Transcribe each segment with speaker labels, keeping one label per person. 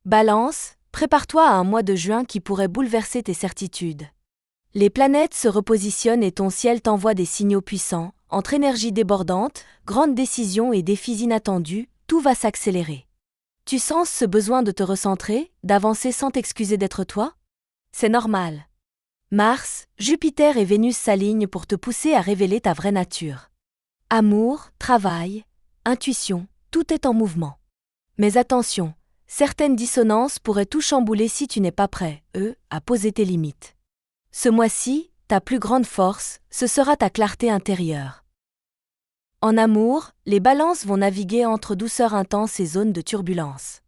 Speaker 1: Balance, prépare-toi à un mois de juin qui pourrait bouleverser tes certitudes. Les planètes se repositionnent et ton ciel t'envoie des signaux puissants. Entre énergie débordante, grandes décisions et défis inattendus, tout va s'accélérer. Tu sens ce besoin de te recentrer, d'avancer sans t'excuser d'être toi? C'est normal. Mars, Jupiter et Vénus s'alignent pour te pousser à révéler ta vraie nature. Amour, travail, intuition, tout est en mouvement. Mais attention, certaines dissonances pourraient tout chambouler si tu n'es pas prêt, à poser tes limites. Ce mois-ci, ta plus grande force, ce sera ta clarté intérieure. En amour, les balances vont naviguer entre douceur intense et zones de turbulence.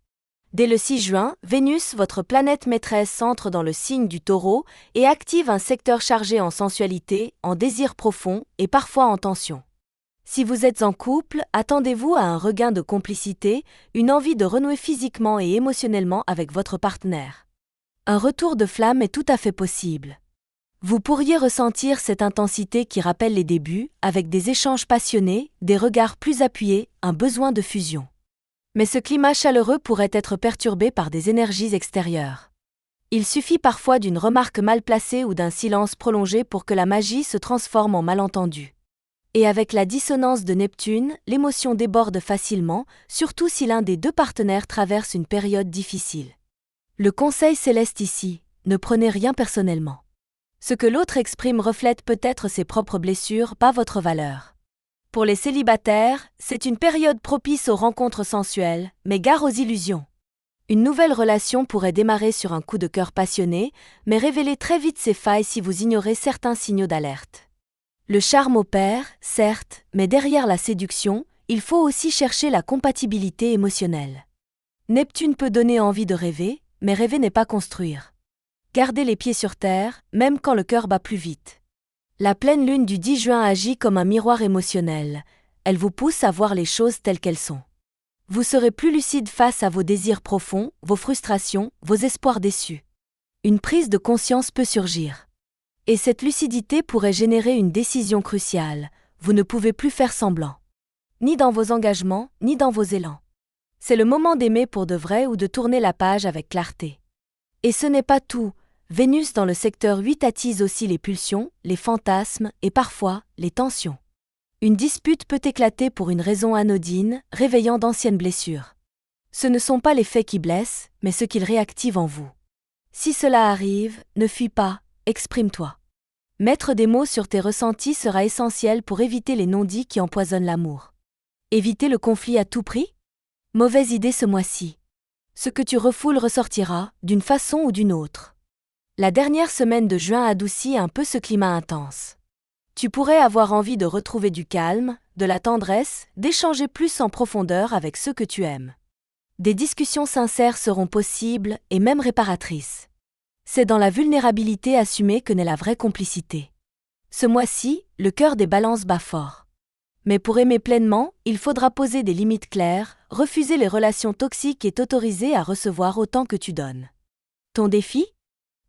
Speaker 1: Dès le 6 juin, Vénus, votre planète maîtresse, entre dans le signe du Taureau et active un secteur chargé en sensualité, en désir profond et parfois en tension. Si vous êtes en couple, attendez-vous à un regain de complicité, une envie de renouer physiquement et émotionnellement avec votre partenaire. Un retour de flamme est tout à fait possible. Vous pourriez ressentir cette intensité qui rappelle les débuts, avec des échanges passionnés, des regards plus appuyés, un besoin de fusion. Mais ce climat chaleureux pourrait être perturbé par des énergies extérieures. Il suffit parfois d'une remarque mal placée ou d'un silence prolongé pour que la magie se transforme en malentendu. Et avec la dissonance de Neptune, l'émotion déborde facilement, surtout si l'un des deux partenaires traverse une période difficile. Le conseil céleste ici, ne prenez rien personnellement. Ce que l'autre exprime reflète peut-être ses propres blessures, pas votre valeur. Pour les célibataires, c'est une période propice aux rencontres sensuelles, mais gare aux illusions. Une nouvelle relation pourrait démarrer sur un coup de cœur passionné, mais révéler très vite ses failles si vous ignorez certains signaux d'alerte. Le charme opère, certes, mais derrière la séduction, il faut aussi chercher la compatibilité émotionnelle. Neptune peut donner envie de rêver, mais rêver n'est pas construire. Gardez les pieds sur terre, même quand le cœur bat plus vite. La pleine lune du 10 juin agit comme un miroir émotionnel. Elle vous pousse à voir les choses telles qu'elles sont. Vous serez plus lucide face à vos désirs profonds, vos frustrations, vos espoirs déçus. Une prise de conscience peut surgir. Et cette lucidité pourrait générer une décision cruciale. Vous ne pouvez plus faire semblant. Ni dans vos engagements, ni dans vos élans. C'est le moment d'aimer pour de vrai ou de tourner la page avec clarté. Et ce n'est pas tout. Vénus dans le secteur 8 attise aussi les pulsions, les fantasmes et parfois les tensions. Une dispute peut éclater pour une raison anodine, réveillant d'anciennes blessures. Ce ne sont pas les faits qui blessent, mais ce qu'ils réactivent en vous. Si cela arrive, ne fuis pas, exprime-toi. Mettre des mots sur tes ressentis sera essentiel pour éviter les non-dits qui empoisonnent l'amour. Éviter le conflit à tout prix? Mauvaise idée ce mois-ci. Ce que tu refoules ressortira, d'une façon ou d'une autre. La dernière semaine de juin adoucit un peu ce climat intense. Tu pourrais avoir envie de retrouver du calme, de la tendresse, d'échanger plus en profondeur avec ceux que tu aimes. Des discussions sincères seront possibles et même réparatrices. C'est dans la vulnérabilité assumée que naît la vraie complicité. Ce mois-ci, le cœur des balances bat fort. Mais pour aimer pleinement, il faudra poser des limites claires, refuser les relations toxiques et t'autoriser à recevoir autant que tu donnes. Ton défi?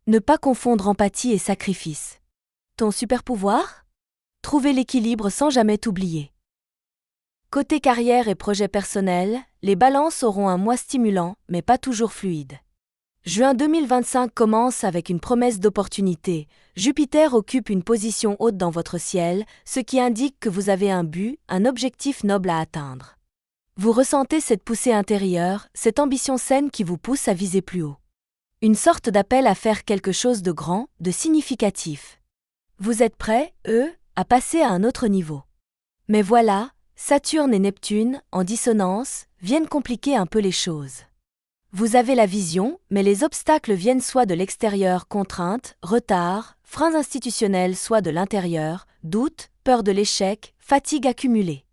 Speaker 1: Ne pas confondre empathie et sacrifice. Ton super-pouvoir? Trouver l'équilibre sans jamais t'oublier. Côté carrière et projets personnels, les balances auront un mois stimulant, mais pas toujours fluide. Juin 2025 commence avec une promesse d'opportunité. Jupiter occupe une position haute dans votre ciel, ce qui indique que vous avez un but, un objectif noble à atteindre. Vous ressentez cette poussée intérieure, cette ambition saine qui vous pousse à viser plus haut. Une sorte d'appel à faire quelque chose de grand, de significatif. Vous êtes prêts, à passer à un autre niveau. Mais voilà, Saturne et Neptune, en dissonance, viennent compliquer un peu les choses. Vous avez la vision, mais les obstacles viennent soit de l'extérieur, contraintes, retards, freins institutionnels, soit de l'intérieur, doutes, peur de l'échec, fatigue accumulée.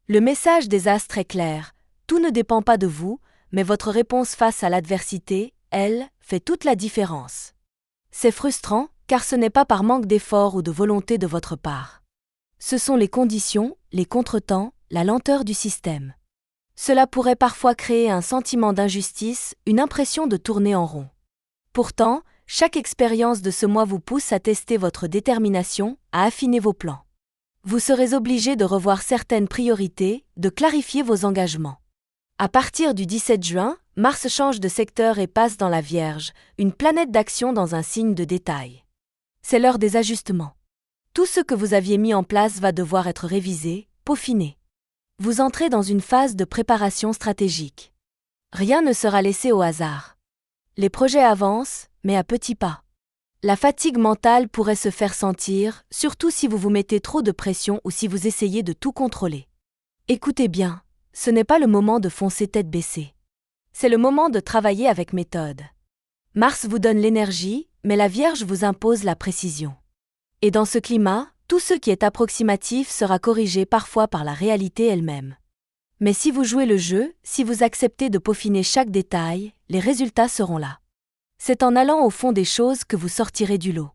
Speaker 1: Le message des astres est clair, tout ne dépend pas de vous, mais votre réponse face à l'adversité, elle, fait toute la différence. C'est frustrant, car ce n'est pas par manque d'effort ou de volonté de votre part. Ce sont les conditions, les contretemps, la lenteur du système. Cela pourrait parfois créer un sentiment d'injustice, une impression de tourner en rond. Pourtant, chaque expérience de ce mois vous pousse à tester votre détermination, à affiner vos plans. Vous serez obligé de revoir certaines priorités, de clarifier vos engagements. À partir du 17 juin, Mars change de secteur et passe dans la Vierge, une planète d'action dans un signe de détail. C'est l'heure des ajustements. Tout ce que vous aviez mis en place va devoir être révisé, peaufiné. Vous entrez dans une phase de préparation stratégique. Rien ne sera laissé au hasard. Les projets avancent, mais à petits pas. La fatigue mentale pourrait se faire sentir, surtout si vous vous mettez trop de pression ou si vous essayez de tout contrôler. Écoutez bien, ce n'est pas le moment de foncer tête baissée. C'est le moment de travailler avec méthode. Mars vous donne l'énergie, mais la Vierge vous impose la précision. Et dans ce climat, tout ce qui est approximatif sera corrigé parfois par la réalité elle-même. Mais si vous jouez le jeu, si vous acceptez de peaufiner chaque détail, les résultats seront là. C'est en allant au fond des choses que vous sortirez du lot.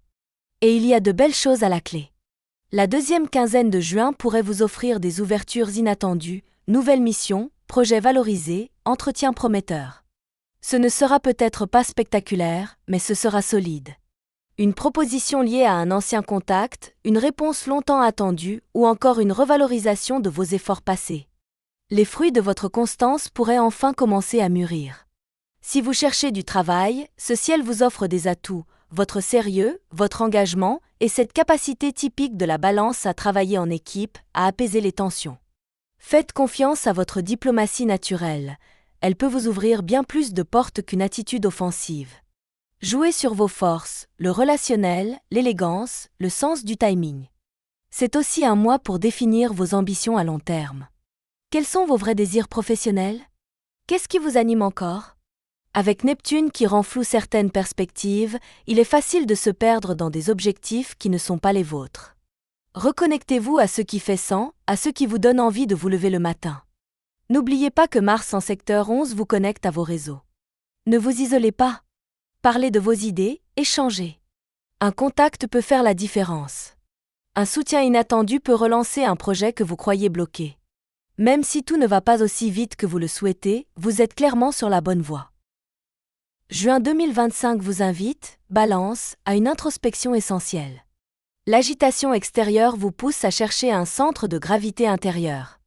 Speaker 1: Et il y a de belles choses à la clé. La deuxième quinzaine de juin pourrait vous offrir des ouvertures inattendues, nouvelles missions, projets valorisés, entretiens prometteurs. Ce ne sera peut-être pas spectaculaire, mais ce sera solide. Une proposition liée à un ancien contact, une réponse longtemps attendue ou encore une revalorisation de vos efforts passés. Les fruits de votre constance pourraient enfin commencer à mûrir. Si vous cherchez du travail, ce ciel vous offre des atouts, votre sérieux, votre engagement et cette capacité typique de la Balance à travailler en équipe, à apaiser les tensions. Faites confiance à votre diplomatie naturelle, elle peut vous ouvrir bien plus de portes qu'une attitude offensive. Jouez sur vos forces, le relationnel, l'élégance, le sens du timing. C'est aussi un mois pour définir vos ambitions à long terme. Quels sont vos vrais désirs professionnels? Qu'est-ce qui vous anime encore? Avec Neptune qui rend flou certaines perspectives, il est facile de se perdre dans des objectifs qui ne sont pas les vôtres. Reconnectez-vous à ce qui fait sens, à ce qui vous donne envie de vous lever le matin. N'oubliez pas que Mars en secteur 11 vous connecte à vos réseaux. Ne vous isolez pas. Parlez de vos idées, échangez. Un contact peut faire la différence. Un soutien inattendu peut relancer un projet que vous croyez bloqué. Même si tout ne va pas aussi vite que vous le souhaitez, vous êtes clairement sur la bonne voie. Juin 2025 vous invite, Balance, à une introspection essentielle. L'agitation extérieure vous pousse à chercher un centre de gravité intérieure.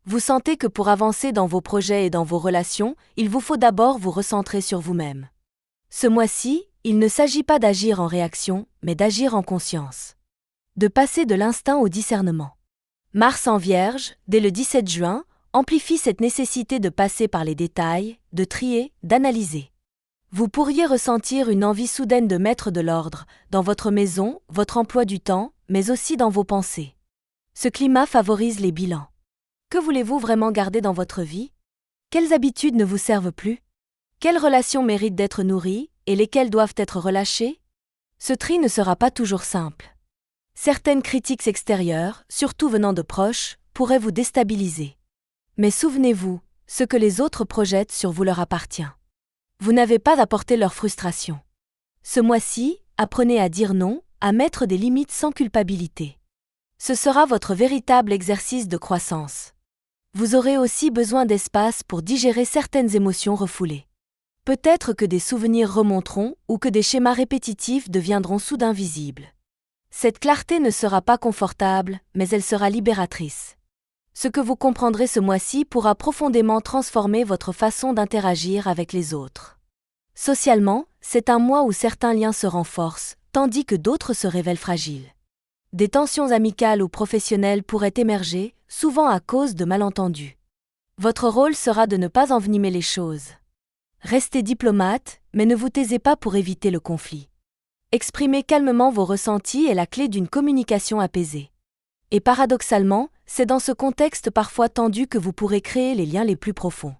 Speaker 1: Vous sentez que pour avancer dans vos projets et dans vos relations, il vous faut d'abord vous recentrer sur vous-même. Ce mois-ci, il ne s'agit pas d'agir en réaction, mais d'agir en conscience. De passer de l'instinct au discernement. Mars en Vierge, dès le 17 juin, amplifie cette nécessité de passer par les détails, de trier, d'analyser. Vous pourriez ressentir une envie soudaine de mettre de l'ordre, dans votre maison, votre emploi du temps, mais aussi dans vos pensées. Ce climat favorise les bilans. Que voulez-vous vraiment garder dans votre vie? Quelles habitudes ne vous servent plus? Quelles relations méritent d'être nourries, et lesquelles doivent être relâchées? Ce tri ne sera pas toujours simple. Certaines critiques extérieures, surtout venant de proches, pourraient vous déstabiliser. Mais souvenez-vous, ce que les autres projettent sur vous leur appartient. Vous n'avez pas à porter leur frustration. Ce mois-ci, apprenez à dire non, à mettre des limites sans culpabilité. Ce sera votre véritable exercice de croissance. Vous aurez aussi besoin d'espace pour digérer certaines émotions refoulées. Peut-être que des souvenirs remonteront ou que des schémas répétitifs deviendront soudain visibles. Cette clarté ne sera pas confortable, mais elle sera libératrice. Ce que vous comprendrez ce mois-ci pourra profondément transformer votre façon d'interagir avec les autres. Socialement, c'est un mois où certains liens se renforcent, tandis que d'autres se révèlent fragiles. Des tensions amicales ou professionnelles pourraient émerger, souvent à cause de malentendus. Votre rôle sera de ne pas envenimer les choses. Restez diplomate, mais ne vous taisez pas pour éviter le conflit. Exprimer calmement vos ressentis est la clé d'une communication apaisée. Et paradoxalement, c'est dans ce contexte parfois tendu que vous pourrez créer les liens les plus profonds.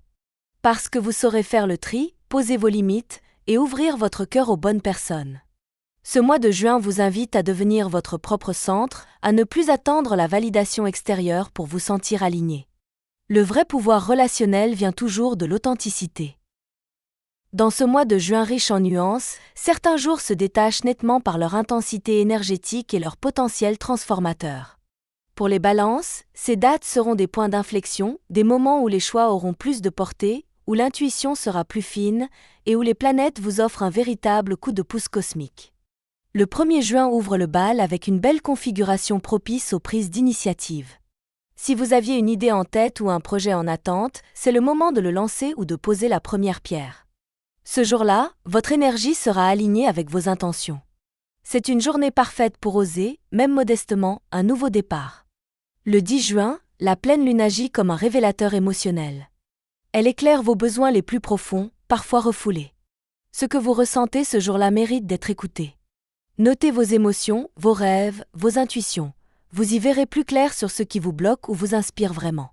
Speaker 1: Parce que vous saurez faire le tri, poser vos limites et ouvrir votre cœur aux bonnes personnes. Ce mois de juin vous invite à devenir votre propre centre, à ne plus attendre la validation extérieure pour vous sentir aligné. Le vrai pouvoir relationnel vient toujours de l'authenticité. Dans ce mois de juin riche en nuances, certains jours se détachent nettement par leur intensité énergétique et leur potentiel transformateur. Pour les balances, ces dates seront des points d'inflexion, des moments où les choix auront plus de portée, où l'intuition sera plus fine et où les planètes vous offrent un véritable coup de pouce cosmique. Le 1er juin ouvre le bal avec une belle configuration propice aux prises d'initiative. Si vous aviez une idée en tête ou un projet en attente, c'est le moment de le lancer ou de poser la première pierre. Ce jour-là, votre énergie sera alignée avec vos intentions. C'est une journée parfaite pour oser, même modestement, un nouveau départ. Le 10 juin, la pleine lune agit comme un révélateur émotionnel. Elle éclaire vos besoins les plus profonds, parfois refoulés. Ce que vous ressentez ce jour-là mérite d'être écouté. Notez vos émotions, vos rêves, vos intuitions. Vous y verrez plus clair sur ce qui vous bloque ou vous inspire vraiment.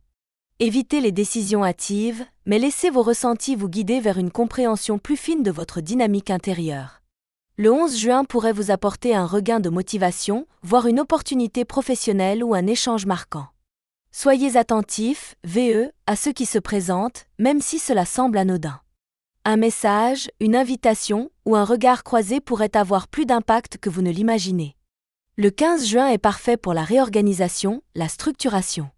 Speaker 1: Évitez les décisions hâtives, mais laissez vos ressentis vous guider vers une compréhension plus fine de votre dynamique intérieure. Le 11 juin pourrait vous apporter un regain de motivation, voire une opportunité professionnelle ou un échange marquant. Soyez attentifs, VE, à ceux qui se présentent, même si cela semble anodin. Un message, une invitation ou un regard croisé pourrait avoir plus d'impact que vous ne l'imaginez. Le 15 juin est parfait pour la réorganisation, la structuration.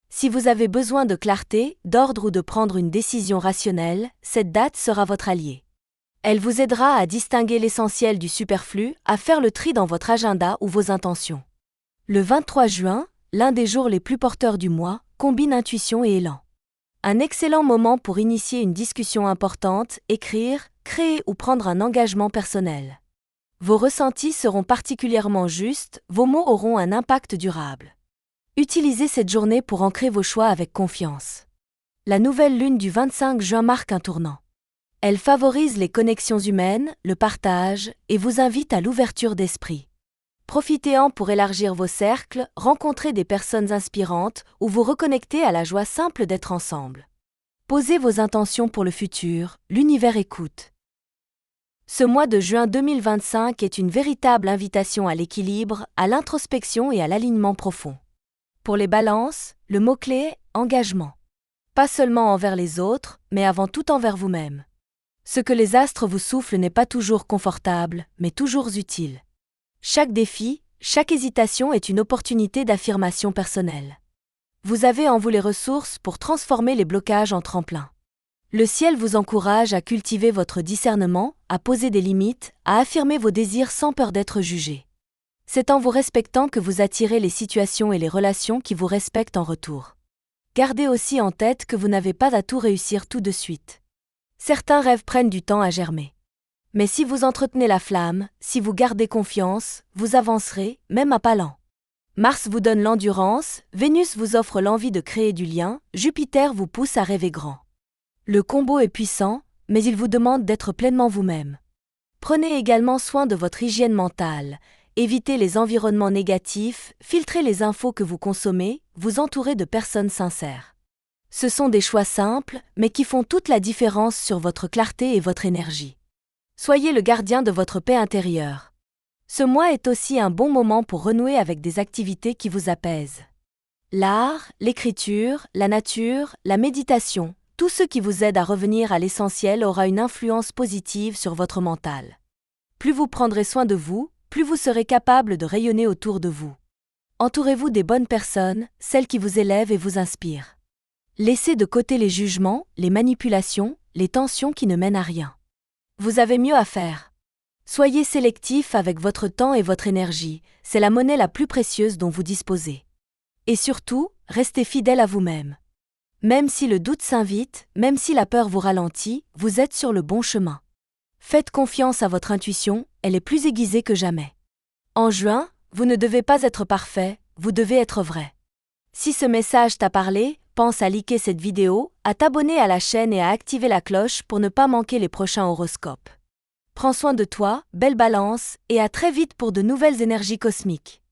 Speaker 1: Si vous avez besoin de clarté, d'ordre ou de prendre une décision rationnelle, cette date sera votre allié. Elle vous aidera à distinguer l'essentiel du superflu, à faire le tri dans votre agenda ou vos intentions. Le 23 juin, l'un des jours les plus porteurs du mois, combine intuition et élan. Un excellent moment pour initier une discussion importante, écrire, créer ou prendre un engagement personnel. Vos ressentis seront particulièrement justes, vos mots auront un impact durable. Utilisez cette journée pour ancrer vos choix avec confiance. La nouvelle lune du 25 juin marque un tournant. Elle favorise les connexions humaines, le partage, et vous invite à l'ouverture d'esprit. Profitez-en pour élargir vos cercles, rencontrer des personnes inspirantes ou vous reconnecter à la joie simple d'être ensemble. Posez vos intentions pour le futur, l'univers écoute. Ce mois de juin 2025 est une véritable invitation à l'équilibre, à l'introspection et à l'alignement profond. Pour les balances, le mot-clé est « engagement ». Pas seulement envers les autres, mais avant tout envers vous-même. Ce que les astres vous soufflent n'est pas toujours confortable, mais toujours utile. Chaque défi, chaque hésitation est une opportunité d'affirmation personnelle. Vous avez en vous les ressources pour transformer les blocages en tremplins. Le ciel vous encourage à cultiver votre discernement, à poser des limites, à affirmer vos désirs sans peur d'être jugé. C'est en vous respectant que vous attirez les situations et les relations qui vous respectent en retour. Gardez aussi en tête que vous n'avez pas à tout réussir tout de suite. Certains rêves prennent du temps à germer. Mais si vous entretenez la flamme, si vous gardez confiance, vous avancerez, même à pas lents. Mars vous donne l'endurance, Vénus vous offre l'envie de créer du lien, Jupiter vous pousse à rêver grand. Le combo est puissant, mais il vous demande d'être pleinement vous-même. Prenez également soin de votre hygiène mentale. Évitez les environnements négatifs, filtrez les infos que vous consommez, vous entourez de personnes sincères. Ce sont des choix simples, mais qui font toute la différence sur votre clarté et votre énergie. Soyez le gardien de votre paix intérieure. Ce mois est aussi un bon moment pour renouer avec des activités qui vous apaisent. L'art, l'écriture, la nature, la méditation, tout ce qui vous aide à revenir à l'essentiel aura une influence positive sur votre mental. Plus vous prendrez soin de vous, plus vous serez capable de rayonner autour de vous. Entourez-vous des bonnes personnes, celles qui vous élèvent et vous inspirent. Laissez de côté les jugements, les manipulations, les tensions qui ne mènent à rien. Vous avez mieux à faire. Soyez sélectif avec votre temps et votre énergie, c'est la monnaie la plus précieuse dont vous disposez. Et surtout, restez fidèle à vous-même. Même si le doute s'invite, même si la peur vous ralentit, vous êtes sur le bon chemin. Faites confiance à votre intuition, elle est plus aiguisée que jamais. En juin, vous ne devez pas être parfait, vous devez être vrai. Si ce message t'a parlé, pense à liker cette vidéo, à t'abonner à la chaîne et à activer la cloche pour ne pas manquer les prochains horoscopes. Prends soin de toi, belle balance, et à très vite pour de nouvelles énergies cosmiques.